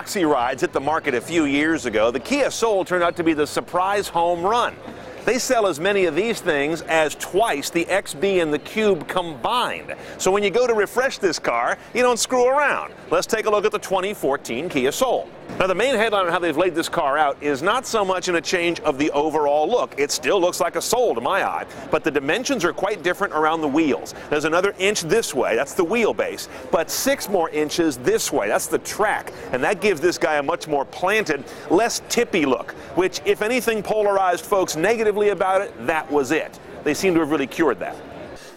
Maxi rides hit the market a few years ago, the Kia Soul turned out to be the surprise home run. They sell as many of these things as twice the XB and the Cube combined. So when you go to refresh this car, you don't screw around. Let's take a look at the 2014 Kia Soul. Now, the main headline on how they've laid this car out is not so much in a change of the overall look. It still looks like a Soul to my eye, but the dimensions are quite different around the wheels. There's another inch this way, that's the wheelbase, but 6 more inches this way, that's the track, and that gives this guy a much more planted, less tippy look, which, if anything polarized folks negatively about it, that was it. They seem to have really cured that.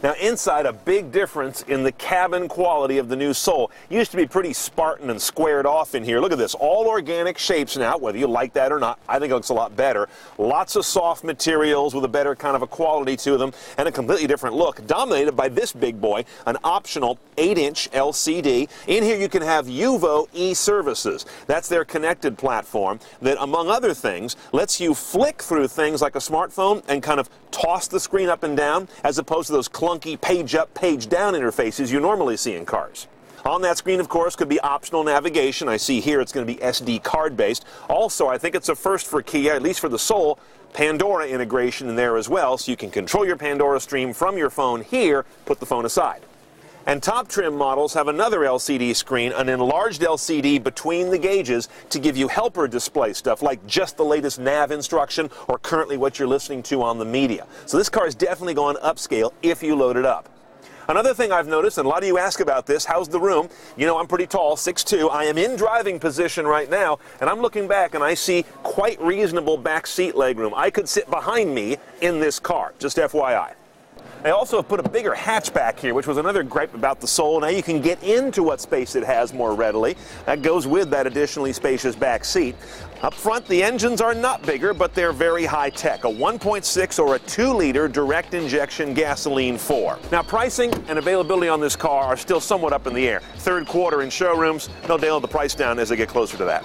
Now, inside, a big difference in the cabin quality of the new Soul. It used to be pretty Spartan and squared off in here. Look at this, all organic shapes now, whether you like that or not. I think it looks a lot better. Lots of soft materials with a better kind of a quality to them and a completely different look, dominated by this big boy, an optional 8-inch LCD. In here you can have Yuvo e-Services. That's their connected platform that, among other things, lets you flick through things like a smartphone and kind of toss the screen up and down, as opposed to those clunky page up, page down interfaces you normally see in cars. On that screen, of course, could be optional navigation. I see here it's going to be SD card based. Also, I think it's a first for Kia, at least for the Soul, Pandora integration in there as well, so you can control your Pandora stream from your phone here, put the phone aside. And top trim models have another LCD screen, an enlarged LCD between the gauges to give you helper display stuff like just the latest nav instruction or currently what you're listening to on the media. So this car is definitely going upscale if you load it up. Another thing I've noticed, and a lot of you ask about this, how's the room? You know, I'm pretty tall, 6'2". I am in driving position right now, and I'm looking back and I see quite reasonable back seat legroom. I could sit behind me in this car, just FYI. They also have put a bigger hatchback here, which was another gripe about the Soul. Now you can get into what space it has more readily. That goes with that additionally spacious back seat. Up front, the engines are not bigger, but they're very high-tech, a 1.6 or a 2-liter direct injection gasoline 4. Now, pricing and availability on this car are still somewhat up in the air. Third quarter in showrooms, they'll nail the price down as they get closer to that.